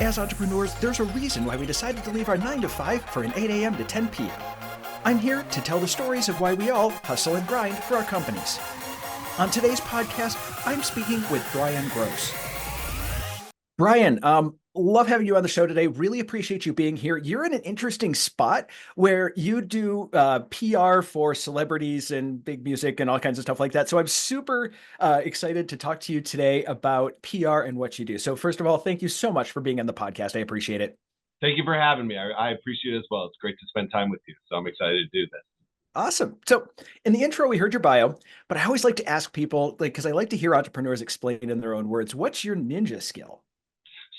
As entrepreneurs, there's a reason why we decided to leave our 9 to 5 for an 8 a.m. to 10 p.m. I'm here to tell the stories of why we all hustle and grind for our companies. On today's podcast, I'm speaking with Brian Gross. Brian, love having you on the show today. Really appreciate you being here. You're in an interesting spot where you do PR for celebrities and big music and all kinds of stuff like that. So I'm super excited to talk to you today about PR and what you do. So first of all, thank you so much for being on the podcast. I appreciate it. Thank you for having me. I appreciate it as well. It's great to spend time with you. So I'm excited to do this. Awesome. So in the intro, we heard your bio, but I always like to ask people, like, because I like to hear entrepreneurs explain in their own words, what's your ninja skill?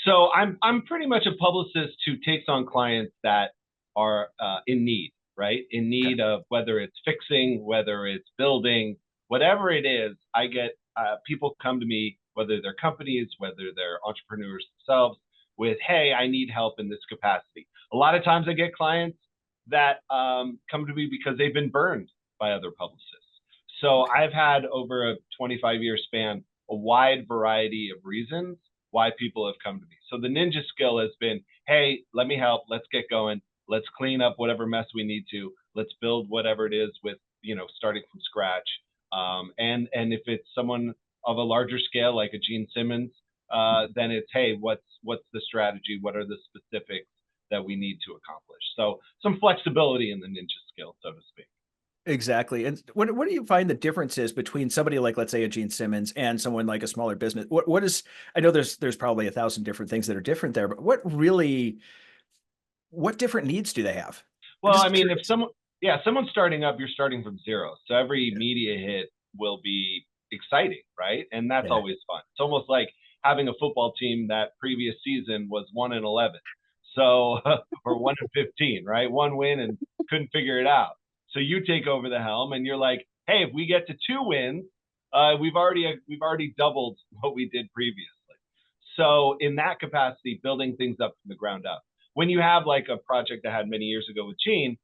So I'm pretty much a publicist who takes on clients that are in need, right? In need of whether it's fixing, whether it's building, whatever it is. I get people come to me, whether they're companies, whether they're entrepreneurs themselves, with, hey, I need help in this capacity. A lot of times I get clients that come to me because they've been burned by other publicists. So I've had over a 25-year span a wide variety of reasons why people have come to me. So the ninja skill has been, hey, let me help. Let's get going. Let's clean up whatever mess we need to. Let's build whatever it is with, starting from scratch. And if it's someone of a larger scale, like a Gene Simmons, then it's, hey, what's the strategy? What are the specifics that we need to accomplish? So some flexibility in the ninja skill, so to speak. Exactly. And what do you find the difference is between somebody like, let's say, a Gene Simmons and someone like a smaller business? What is, I know there's probably 1,000 different things that are different there, but what different needs do they have? Well, I mean, if someone's starting up, you're starting from zero. So every media hit will be exciting, right? And that's always fun. It's almost like having a football team that previous season was 1-11. So, or 1-15, right? One win and couldn't figure it out. So you take over the helm and you're like, hey, if we get to 2 wins, we've already doubled what we did previously. So in that capacity, building things up from the ground up. When you have like a project I had many years ago with Gene,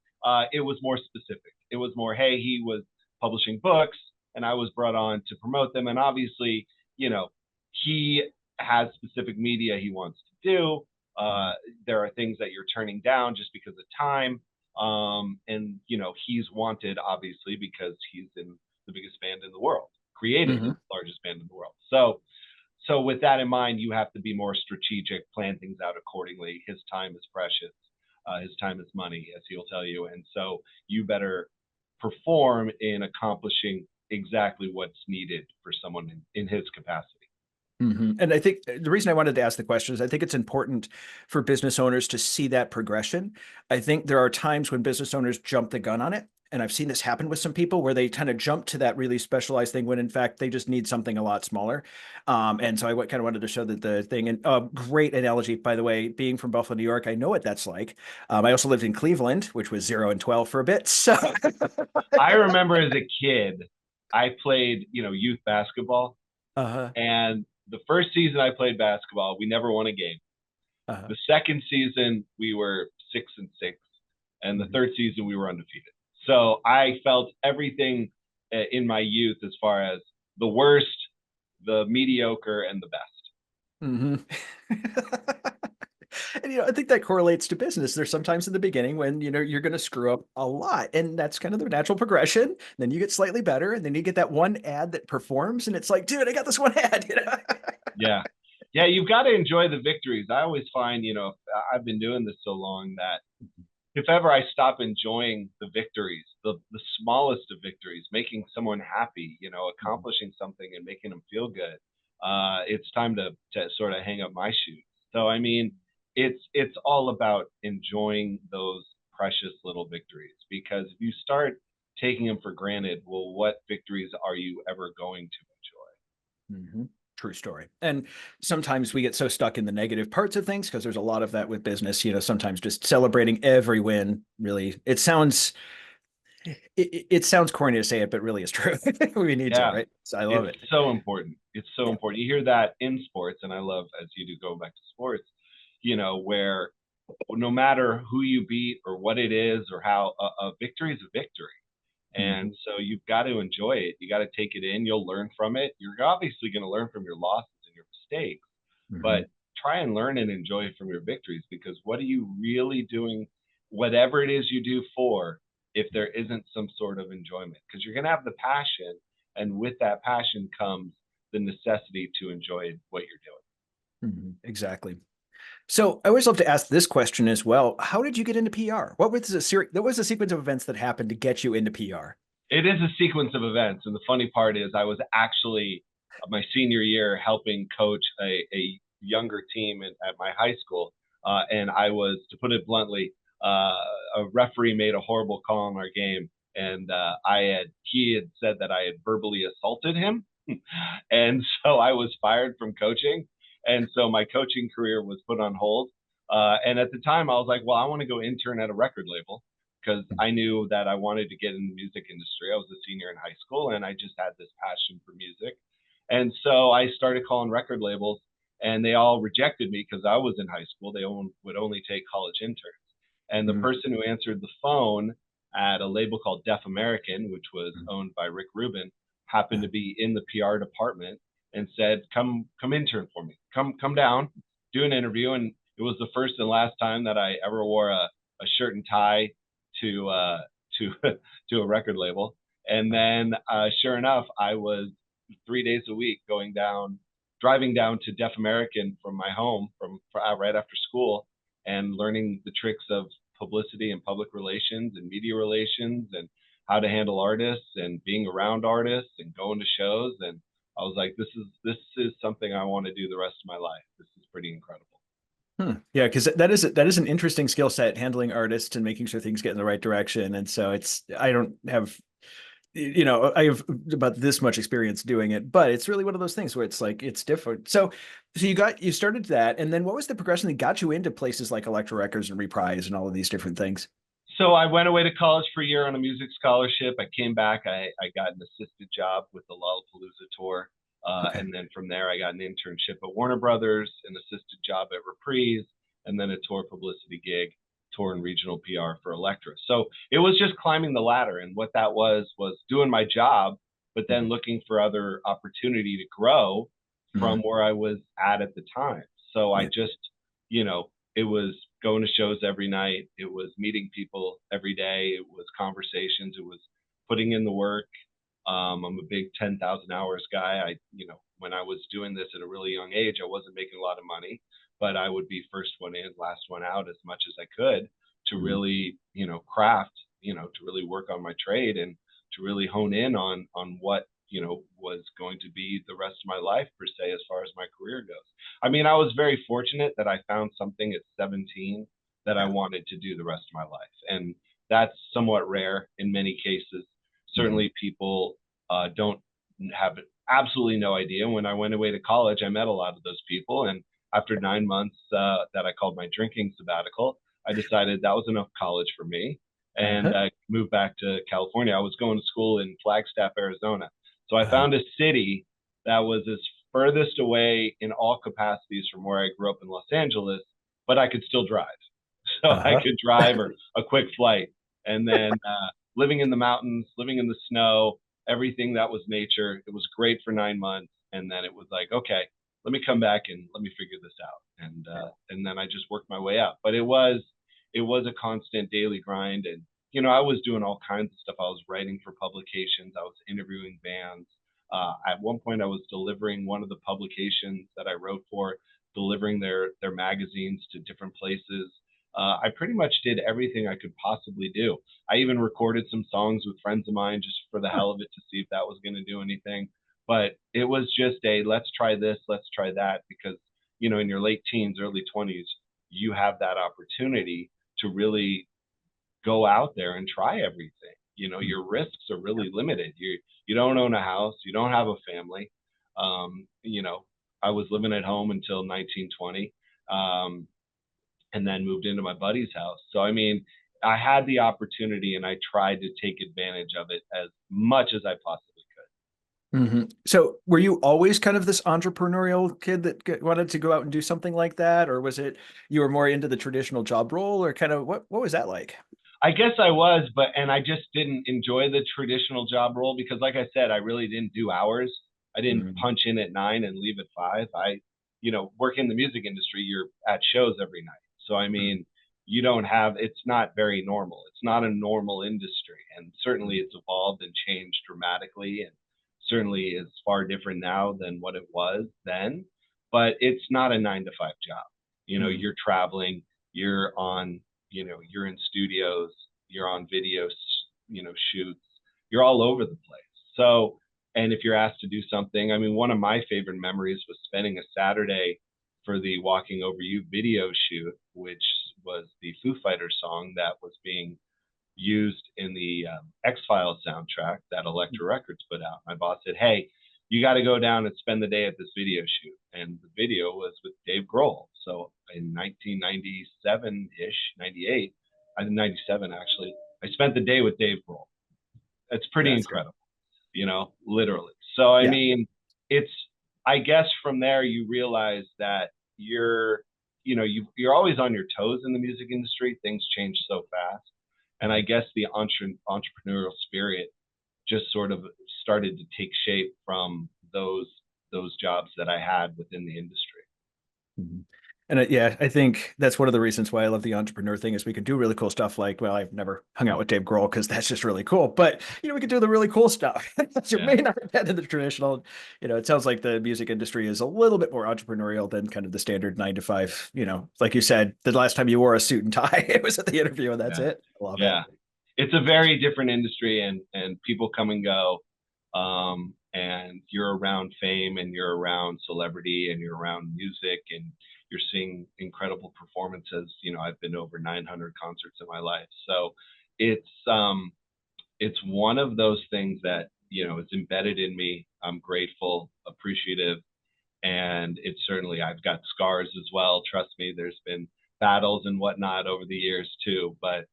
it was more specific. It was more, hey, he was publishing books and I was brought on to promote them. And obviously, he has specific media he wants to do. There are things that you're turning down just because of time. And he's wanted obviously because he's in the biggest band in the world, created the largest band in the world. So with that in mind, you have to be more strategic, plan things out accordingly. His time is precious. His time is money, as he'll tell you. And so you better perform in accomplishing exactly what's needed for someone in his capacity. And I think the reason I wanted to ask the question is I think it's important for business owners to see that progression. I think there are times when business owners jump the gun on it. And I've seen this happen with some people where they kind of jump to that really specialized thing when in fact they just need something a lot smaller. And so I kind of wanted to show that the thing, and great analogy, by the way, being from Buffalo, New York, I know what that's like. I also lived in Cleveland, which was 0 and 12 for a bit. So I remember as a kid, I played, youth basketball. And the first season I played basketball, we never won a game. The second season, we were 6-6. And the third season, we were undefeated. So I felt everything in my youth as far as the worst, the mediocre, and the best. And I think that correlates to business. There's sometimes in the beginning when you're going to screw up a lot, and that's kind of the natural progression. Then you get slightly better, and then you get that one ad that performs, and it's like, dude, I got this one ad. Yeah, you've got to enjoy the victories. I always find, I've been doing this so long that if ever I stop enjoying the victories, the smallest of victories, making someone happy, accomplishing something and making them feel good, it's time to sort of hang up my shoes. So I mean, it's all about enjoying those precious little victories, because if you start taking them for granted, well, what victories are you ever going to enjoy? True story. And sometimes we get so stuck in the negative parts of things because there's a lot of that with business. Sometimes just celebrating every win, really, it sounds corny to say it, but really it's true. We need to, right? So I love it. It's so important. It's so important. You hear that in sports, and I love, as you do, go back to sports, where no matter who you beat or what it is or how, a victory is a victory. And so you've got to enjoy it. You got to take it in. You'll learn from it. You're obviously going to learn from your losses and your mistakes, but try and learn and enjoy from your victories, because what are you really doing, whatever it is you do for, if there isn't some sort of enjoyment? Because you're going to have the passion, and with that passion comes the necessity to enjoy what you're doing. Exactly. So I always love to ask this question as well. How did you get into PR? What was the sequence of events that happened to get you into PR? It is a sequence of events, and the funny part is I was actually my senior year helping coach a younger team at my high school, and I was, to put it bluntly, a referee made a horrible call on our game, and he had said that I had verbally assaulted him, and so I was fired from coaching, and so my coaching career was put on hold. And at the time, I was like, well, I want to go intern at a record label, because I knew that I wanted to get in the music industry. I was a senior in high school, and I just had this passion for music. And so I started calling record labels, and they all rejected me because I was in high school. They would only take college interns. And the person who answered the phone at a label called Deaf American, which was owned by Rick Rubin, happened to be in the PR department and said, come intern for me. Come down, do an interview. And it was the first and last time that I ever wore a shirt and tie to to a record label. And then sure enough, I was 3 days a week driving down to Deaf American from my home from right after school, and learning the tricks of publicity and public relations and media relations, and how to handle artists and being around artists and going to shows. And I was like, this is something I want to do the rest of my life. This is pretty incredible. Yeah, because that is an interesting skill set, handling artists and making sure things get in the right direction. And so I don't have, I have about this much experience doing it, but it's really one of those things where it's like, it's different. So you started that, and then what was the progression that got you into places like Elektra Records and Reprise and all of these different things? So I went away to college for a year on a music scholarship. I came back. I got an assisted job with the Lollapalooza Tour. Okay. And then from there, I got an internship at Warner Brothers, an assisted job at Reprise, and then a tour publicity gig, tour and regional PR for Elektra. So it was just climbing the ladder. And what that was doing my job, but then looking for other opportunity to grow from where I was at the time. So I just, it was going to shows every night. It was meeting people every day. It was conversations. It was putting in the work. I'm a big 10,000 hours guy. When I was doing this at a really young age, I wasn't making a lot of money, but I would be first one in, last one out as much as I could to really, craft, to really work on my trade and to really hone in on what, was going to be the rest of my life, per se, as far as my career goes. I mean, I was very fortunate that I found something at 17 that I wanted to do the rest of my life. And that's somewhat rare in many cases. Certainly people don't have absolutely no idea. When I went away to college, I met a lot of those people. And after 9 months that I called my drinking sabbatical, I decided that was enough college for me. And I moved back to California. I was going to school in Flagstaff, Arizona. So I found a city that was as furthest away in all capacities from where I grew up in Los Angeles, but I could still drive. So I could drive, or a quick flight. And then living in the mountains, living in the snow, everything that was nature. It was great for 9 months. And then it was like, okay, let me come back and let me figure this out. And then I just worked my way up. But it was a constant daily grind. And, I was doing all kinds of stuff. I was writing for publications. I was interviewing bands. At one point, I was delivering one of the publications that I wrote for, delivering their magazines to different places. I pretty much did everything I could possibly do. I even recorded some songs with friends of mine just for the hell of it, to see if that was going to do anything. But it was just let's try this, let's try that, because, in your late teens, early 20s, you have that opportunity to really go out there and try everything. Your risks are really limited. You don't own a house, you don't have a family. I was living at home until 1920. And then moved into my buddy's house. So, I mean, I had the opportunity, and I tried to take advantage of it as much as I possibly could. So were you always kind of this entrepreneurial kid that wanted to go out and do something like that? Or was it you were more into the traditional job role, or kind of what was that like? I guess I was, and I just didn't enjoy the traditional job role because, like I said, I really didn't do hours. I didn't punch in at 9 and leave at 5. working in the music industry, you're at shows every night. So, I mean, you don't have, it's not very normal. It's not a normal industry. And certainly it's evolved and changed dramatically. And certainly is far different now than what it was then. But it's not a 9 to 5 job. You're traveling, you're on, you're in studios, you're on videos, shoots, you're all over the place. So, and if you're asked to do something, I mean, one of my favorite memories was spending a Saturday for the Walking Over You video shoot, which was the Foo Fighters song that was being used in the X-Files soundtrack that Elektra Records put out. My boss said, hey, you got to go down and spend the day at this video shoot. And the video was with Dave Grohl. So in 1997-ish, 98, I think 97 actually, I spent the day with Dave Grohl. It's pretty incredible, literally. So, I mean, it's, I guess from there you realize that you're always on your toes in the music industry. Things change so fast. And I guess the entrepreneurial spirit just sort of started to take shape from those jobs that I had within the industry. Mm-hmm. And I think that's one of the reasons why I love the entrepreneur thing is we can do really cool stuff like, well, I've never hung out with Dave Grohl because that's just really cool, but we can do the really cool stuff that you may not get in the traditional, it sounds like the music industry is a little bit more entrepreneurial than kind of the standard 9 to 5, like you said, the last time you wore a suit and tie, it was at the interview and that's it. I love it. It's a very different industry and people come and go. And you're around fame and you're around celebrity and you're around music and you're seeing incredible performances. I've been over 900 concerts in my life. So it's one of those things that, is embedded in me. I'm grateful, appreciative, and it's certainly, I've got scars as well. Trust me, there's been battles and whatnot over the years too. But,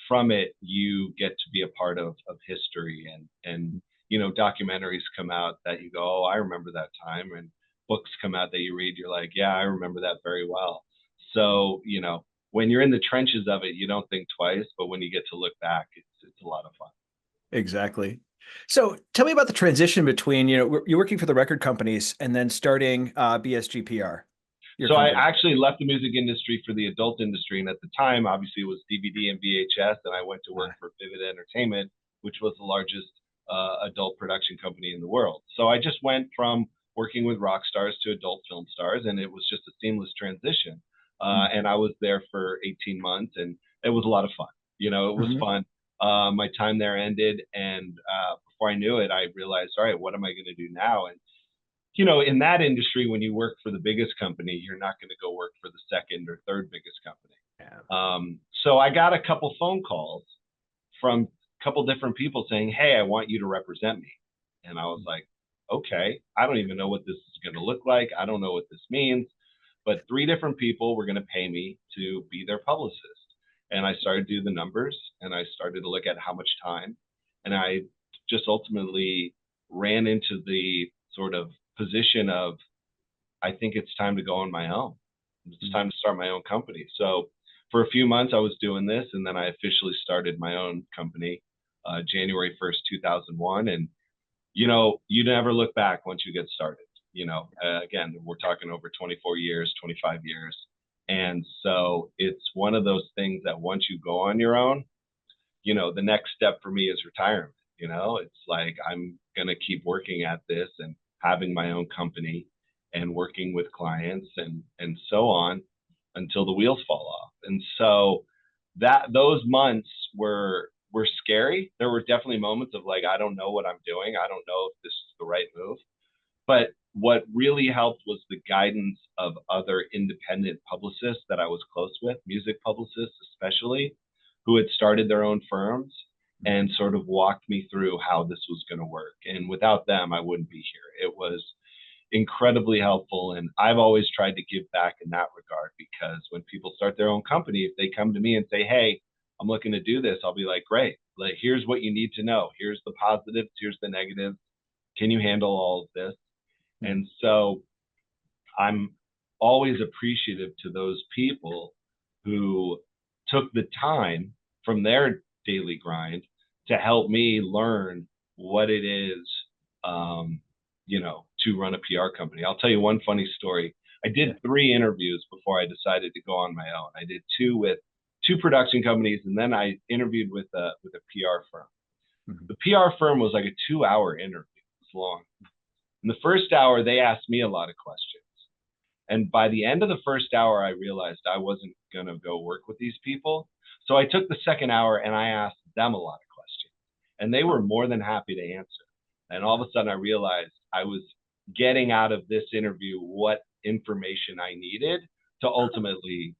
from it, you get to be a part of history and documentaries come out that you go, oh, I remember that time. And books come out that you read, you're like, yeah, I remember that very well. So, when you're in the trenches of it, you don't think twice, but when you get to look back, it's a lot of fun. Exactly. So tell me about the transition between, you're working for the record companies and then starting BSG PR. So I actually left the music industry for the adult industry. And at the time, obviously it was DVD and VHS. And I went to work for Vivid Entertainment, which was the largest adult production company in the world. So I just went from working with rock stars to adult film stars, and it was just a seamless transition. And I was there for 18 months, and it was a lot of fun. It was fun. My time there ended, and before I knew it, I realized, all right, what am I going to do now? And in that industry, when you work for the biggest company, you're not going to go work for the second or third biggest company. Yeah. So I got a couple phone calls from a couple different people saying, hey, I want you to represent me. And I was like, okay, I don't even know what this is going to look like. I don't know what this means. But 3 different people were going to pay me to be their publicist. And I started to do the numbers, and I started to look at how much time. And I just ultimately ran into the sort of position of, I think it's time to go on my own. It's time to start my own company. So for a few months I was doing this, and then I officially started my own company January 1st, 2001. And, you never look back once you get started. Again, we're talking over 24 years, 25 years. And so it's one of those things that once you go on your own, the next step for me is retirement. It's like, I'm going to keep working at this and having my own company and working with clients and so on until the wheels fall off. And so those months were scary. There were definitely moments of like, I don't know what I'm doing. I don't know if this is the right move. But what really helped was the guidance of other independent publicists that I was close with, music publicists especially, who had started their own firms and sort of walked me through how this was going to work. And without them, I wouldn't be here. It was incredibly helpful. And I've always tried to give back in that regard, because when people start their own company, if they come to me and say, hey, I'm looking to do this, I'll be like, great, like, here's what you need to know. Here's the positives, here's the negatives. Can you handle all of this? And so I'm always appreciative to those people who took the time from their daily grind to help me learn what it is, to run a PR company. I'll tell you one funny story. I did 3 interviews before I decided to go on my own. I did 2 with 2 production companies, and then I interviewed with a PR firm. Mm-hmm. The PR firm was like a 2-hour interview. It was long. In the first hour, they asked me a lot of questions. And by the end of the first hour, I realized I wasn't going to go work with these people. So I took the second hour and I asked them a lot of questions. And they were more than happy to answer. And all of a sudden, I realized I was getting out of this interview what information I needed to ultimately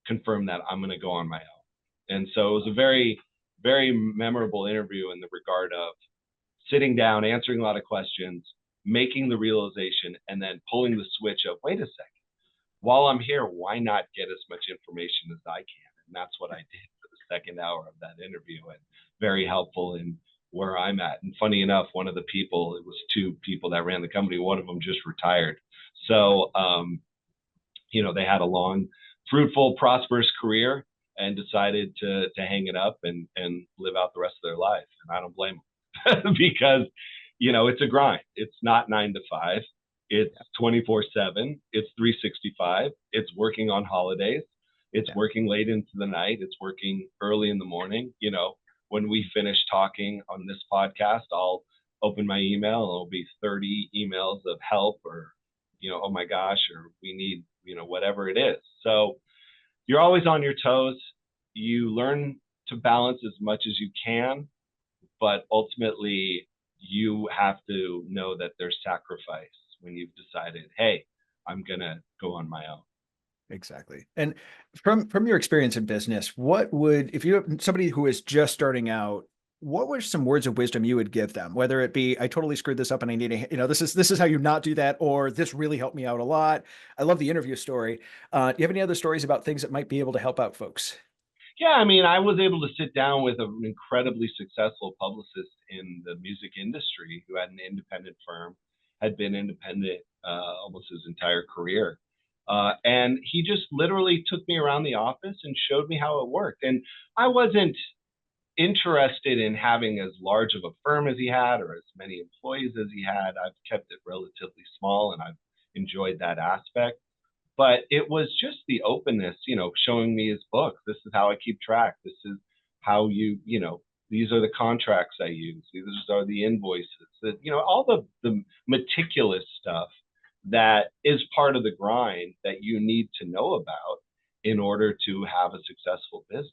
confirm that I'm going to go on my own. And so it was a very, very memorable interview in the regard of sitting down, answering a lot of questions, making the realization, and then pulling the switch of, wait a second, while I'm here, why not get as much information as I can? And that's what I did for the second hour of that interview, and very helpful in where I'm at. And funny enough, one of the people, it was 2 people that ran the company, one of them just retired. So, they had a long, fruitful, prosperous career and decided to hang it up and live out the rest of their life. And I don't blame them because, it's a grind. It's not 9 to 5. It's 24/7. It's 365. It's working on holidays. It's working late into the night. It's working early in the morning. When we finish talking on this podcast, I'll open my email and it'll be 30 emails of help or, oh my gosh, or we need, whatever it is. So you're always on your toes. You learn to balance as much as you can, but ultimately you have to know that there's sacrifice when you've decided, hey, I'm going to go on my own. Exactly. And from your experience in business, what would, if you have somebody who is just starting out, what were some words of wisdom you would give them? Whether it be, I totally screwed this up and I need to, this is how you not do that, or this really helped me out a lot. I love the interview story. Do you have any other stories about things that might be able to help out folks? Yeah, I was able to sit down with an incredibly successful publicist in the music industry who had an independent firm, had been independent almost his entire career. And he just literally took me around the office and showed me how it worked. And I wasn't interested in having as large of a firm as he had or as many employees as he had. I've kept it relatively small and I've enjoyed that aspect. But it was just the openness, showing me his book. This is how I keep track. This is how these are the contracts I use. These are the invoices. All the meticulous stuff that is part of the grind that you need to know about in order to have a successful business.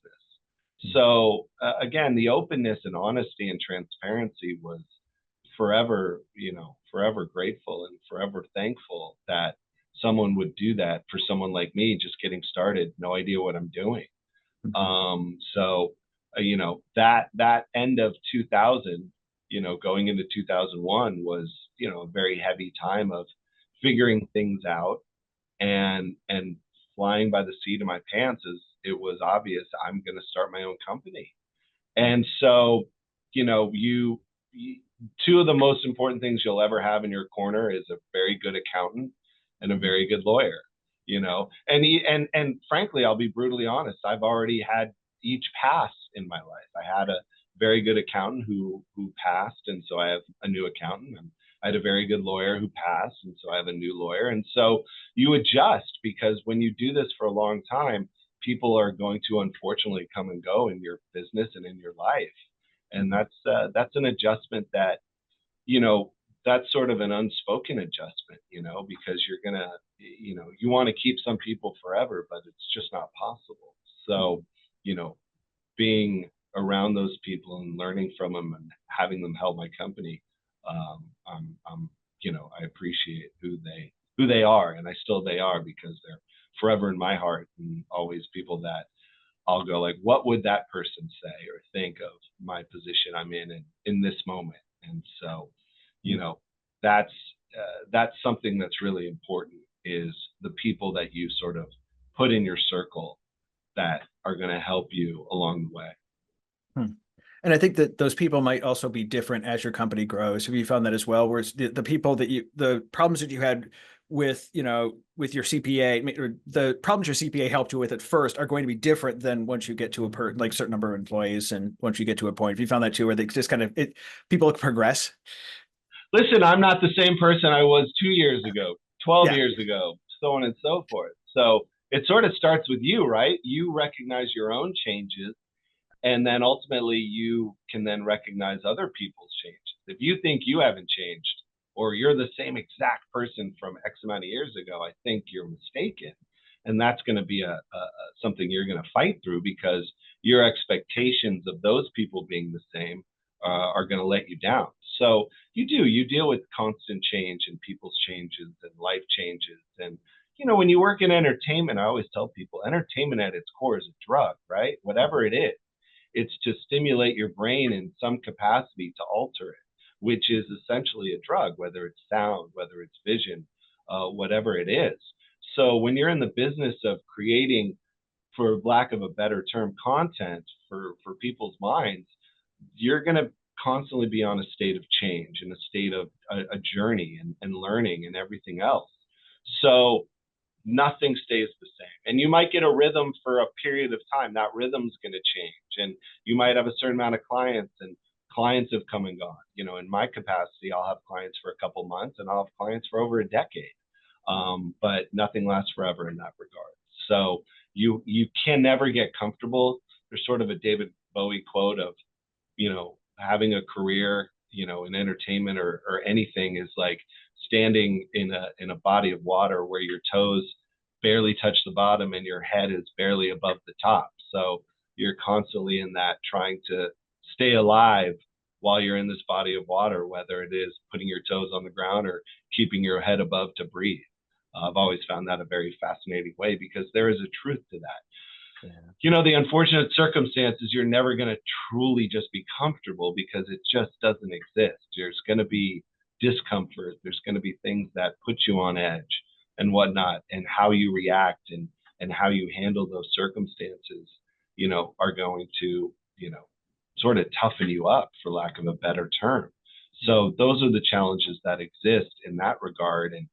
So again, the openness and honesty and transparency was forever grateful and forever thankful that someone would do that for someone like me, just getting started, no idea what I'm doing. That end of 2000, going into 2001 was, a very heavy time of figuring things out and flying by the seat of my pants as it was obvious I'm going to start my own company. And so, you 2 of the most important things you'll ever have in your corner is a very good accountant and a very good lawyer, and frankly, I'll be brutally honest. I've already had each pass in my life. I had a very good accountant who passed. And so I have a new accountant, and I had a very good lawyer who passed. And so I have a new lawyer. And so you adjust, because when you do this for a long time, people are going to unfortunately come and go in your business and in your life. And that's an adjustment that, that's sort of an unspoken adjustment, because you're going to, you want to keep some people forever, but it's just not possible. So, being around those people and learning from them and having them help my company, I appreciate who they are, and they are, because they're forever in my heart, and always people that I'll go like, what would that person say or think of my position I'm in this moment? And so, that's something that's really important, is the people that you sort of put in your circle that are going to help you along the way. And I think that those people might also be different as your company grows. Have you found that as well? Where it's the people that the problems that you had with, with your CPA, or the problems your CPA helped you with at first are going to be different than once you get to a certain number of employees. And once you get to a point, have you found that too, where they just kind of, people progress? listen, I'm not the same person I was 2 years ago, 12 Yeah. years ago, so on and so forth. So it sort of starts with you, right? You recognize your own changes, and then ultimately you can then recognize other people's changes. If you think you haven't changed, or you're the same exact person from X amount of years ago, I think you're mistaken. And that's going to be something you're going to fight through, because your expectations of those people being the same are going to let you down. So you deal with constant change and people's changes and life changes. And, when you work in entertainment, I always tell people entertainment at its core is a drug, right? Whatever it is, it's to stimulate your brain in some capacity to alter it, which is essentially a drug, whether it's sound, whether it's vision, whatever it is. So when you're in the business of creating, for lack of a better term, content for people's minds, you're going to constantly be on a state of change and a state of a journey and learning and everything else. So nothing stays the same. And you might get a rhythm for a period of time. That rhythm's going to change. And you might have a certain amount of clients, and clients have come and gone. In my capacity, I'll have clients for a couple months, and I'll have clients for over a decade. But nothing lasts forever in that regard. So you can never get comfortable. There's sort of a David Bowie quote of, having a career, in entertainment or anything is like standing in a body of water where your toes barely touch the bottom and your head is barely above the top. So you're constantly in that, trying to stay alive while you're in this body of water, whether it is putting your toes on the ground or keeping your head above to breathe. I've always found that a very fascinating way, because there is a truth to that. Yeah. The unfortunate circumstance is you're never going to truly just be comfortable, because it just doesn't exist. There's going to be discomfort. There's going to be things that put you on edge and whatnot, and how you react and how you handle those circumstances, are going to, sort of toughen you up, for lack of a better term. So those are the challenges that exist in that regard. And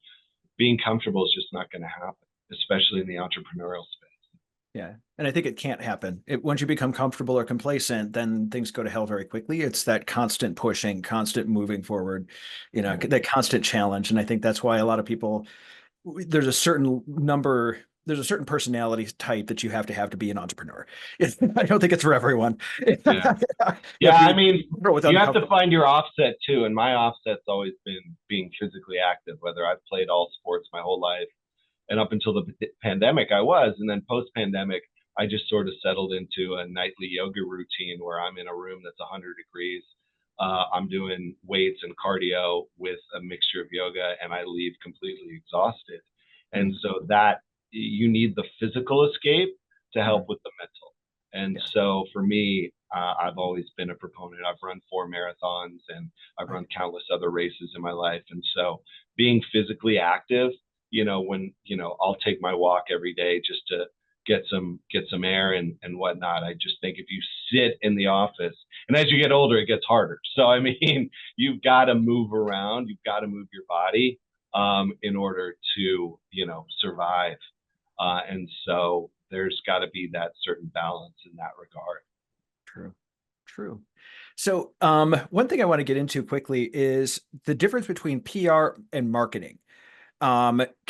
being comfortable is just not going to happen, especially in the entrepreneurial space. Yeah. And I think it can't happen. Once you become comfortable or complacent, then things go to hell very quickly. It's that constant pushing, constant moving forward, that constant challenge. And I think that's why a lot of people, there's a certain personality type that you have to be an entrepreneur. I don't think it's for everyone. Yeah. I mean, you have to find your offset too. And my offset's always been being physically active, whether I've played all sports my whole life. And up until the pandemic, I was. And then post-pandemic, I just sort of settled into a nightly yoga routine where I'm in a room that's 100 degrees. I'm doing weights and cardio with a mixture of yoga, and I leave completely exhausted. And so that you need the physical escape to help with the mental. And so for me, I've always been a proponent. I've run 4 marathons, and I've run countless other races in my life. And so being physically active, when, I'll take my walk every day just to get some air and whatnot. I just think if you sit in the office, and as you get older, it gets harder. So, I mean, you've got to move around, you've got to move your body in order to, survive. And so there's got to be that certain balance in that regard. True. So one thing I want to get into quickly is the difference between PR and marketing.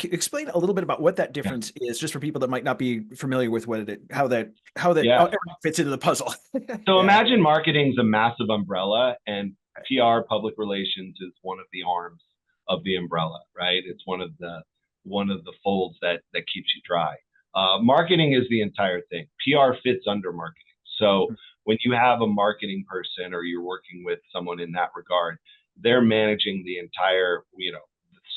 Explain a little bit about what that difference is, just for people that might not be familiar with how that everything fits into the puzzle. So imagine marketing's a massive umbrella, and PR, public relations, is one of the arms of the umbrella, right? It's one of the folds that keeps you dry. Marketing is the entire thing. PR fits under marketing. So when you have a marketing person, or you're working with someone in that regard, they're managing the entire,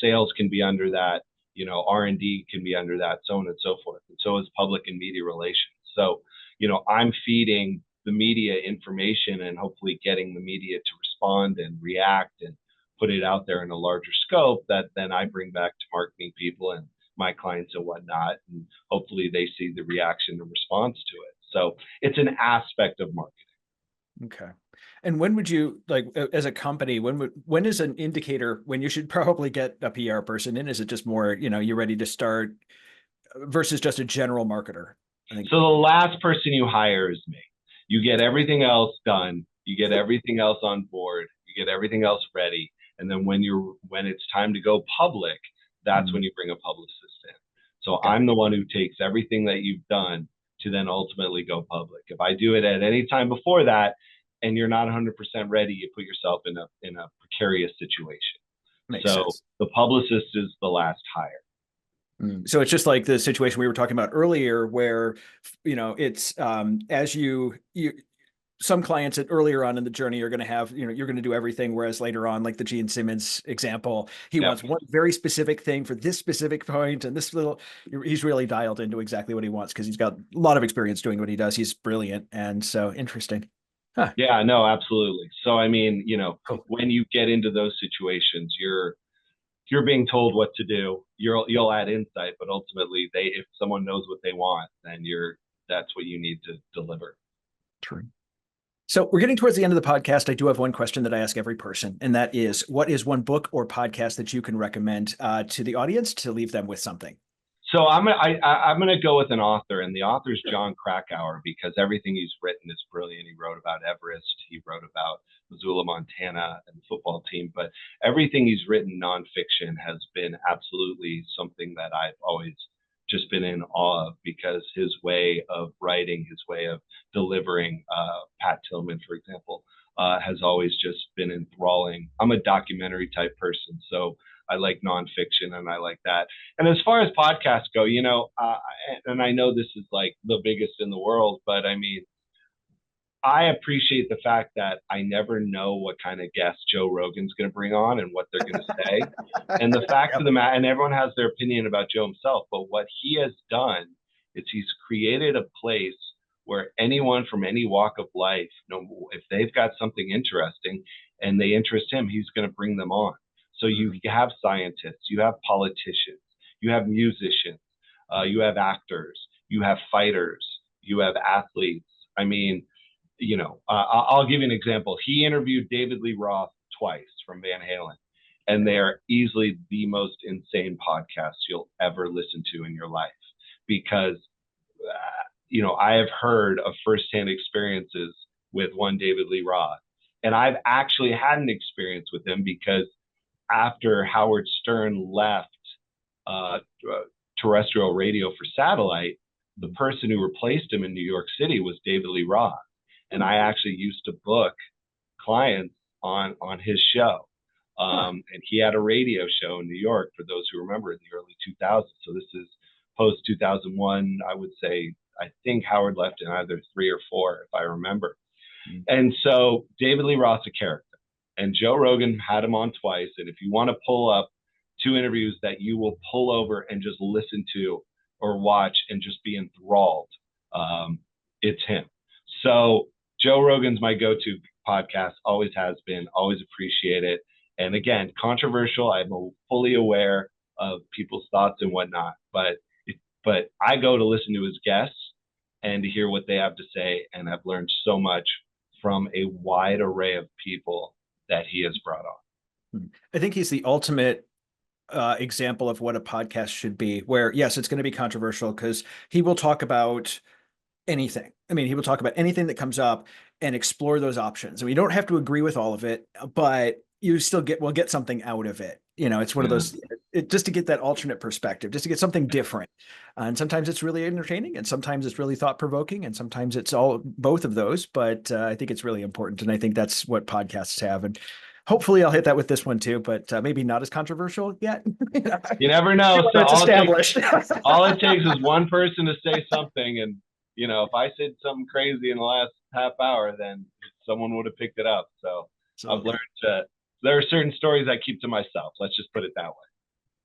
sales can be under that, R&D can be under that, so on and so forth. And so is public and media relations. So, I'm feeding the media information and hopefully getting the media to respond and react and put it out there in a larger scope that then I bring back to marketing people and my clients and whatnot. And hopefully they see the reaction and response to it. So it's an aspect of marketing. Okay. And when would you, like, as a company, when is an indicator when you should probably get a PR person in? Is it just more, you're ready to start versus just a general marketer? So the last person you hire is me. You get everything else done. You get everything else on board. You get everything else ready. And then when it's time to go public, that's when you bring a publicist in. So I'm the one who takes everything that you've done to then ultimately go public. If I do it at any time before that and you're not 100% ready, you put yourself in a precarious situation. Makes sense. The publicist is the last hire. So it's just like the situation we were talking about earlier, where, it's as some clients earlier on in the journey are going to have, you're going to do everything. Whereas later on, like the Gene Simmons example, he wants one very specific thing for this specific point, and he's really dialed into exactly what he wants because he's got a lot of experience doing what he does. He's brilliant. And so interesting. Huh. Yeah, no, absolutely. So, I mean, Cool. When you get into those situations, you're being told what to do. You'll add insight, but ultimately if someone knows what they want, then that's what you need to deliver. True. So we're getting towards the end of the podcast. I do have one question that I ask every person, and that is, what is one book or podcast that you can recommend to the audience to leave them with something? So I'm gonna go with an author, and the author is John Krakauer, because everything he's written is brilliant. He wrote about Everest, he wrote about Missoula, Montana, and the football team, but everything he's written nonfiction has been absolutely something that I've always just been in awe of, because his way of writing, his way of delivering, Pat Tillman, for example, has always just been enthralling. I'm a documentary type person, so I like nonfiction and I like that. And as far as podcasts go, and I know this is like the biggest in the world, but I mean, I appreciate the fact that I never know what kind of guest Joe Rogan's going to bring on and what they're going to say. And the fact of the matter, and everyone has their opinion about Joe himself, but what he has done is he's created a place where anyone from any walk of life, if they've got something interesting and they interest him, he's going to bring them on. So you have scientists, you have politicians, you have musicians, you have actors, you have fighters, you have athletes. I mean, I'll give you an example. He interviewed David Lee Roth twice from Van Halen, and they are easily the most insane podcasts you'll ever listen to in your life, because, I have heard of firsthand experiences with one David Lee Roth, and I've actually had an experience with him because after Howard Stern left terrestrial radio for satellite, the person who replaced him in New York City was David Lee Roth. And I actually used to book clients on his show. And he had a radio show in New York, for those who remember, in the early 2000s. So this is post 2001, I would say. I think Howard left in either 3 or 4, if I remember. And so David Lee Roth's a character. And Joe Rogan had him on twice. And if you want to pull up 2 interviews that you will pull over and just listen to or watch and just be enthralled, it's him. So Joe Rogan's my go-to podcast, always has been, always appreciate it. And again, controversial. I'm fully aware of people's thoughts and whatnot, but I go to listen to his guests and to hear what they have to say. And I've learned so much from a wide array of people that he has brought on. I think he's the ultimate example of what a podcast should be, where, yes, it's going to be controversial because he will talk about anything. I mean, he will talk about anything that comes up and explore those options. And we don't have to agree with all of it, but you still will get something out of it. It's one of those, just to get that alternate perspective, just to get something different. And sometimes it's really entertaining, and sometimes it's really thought provoking, and sometimes it's both of those. But I think it's really important. And I think that's what podcasts have. And hopefully I'll hit that with this one too, but maybe not as controversial yet. You never know. So it's established. All it takes is one person to say something. And, if I said something crazy in the last half hour, then someone would have picked it up. So I've learned there are certain stories I keep to myself. Let's just put it that way.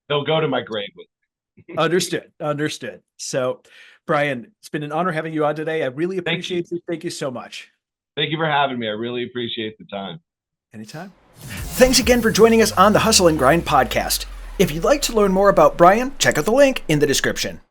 They'll go to my grave with me. Understood. So, Brian, it's been an honor having you on today. I really appreciate you. Thank you so much. Thank you for having me. I really appreciate the time. Anytime. Thanks again for joining us on the Hustle and Grind podcast. If you'd like to learn more about Brian, check out the link in the description.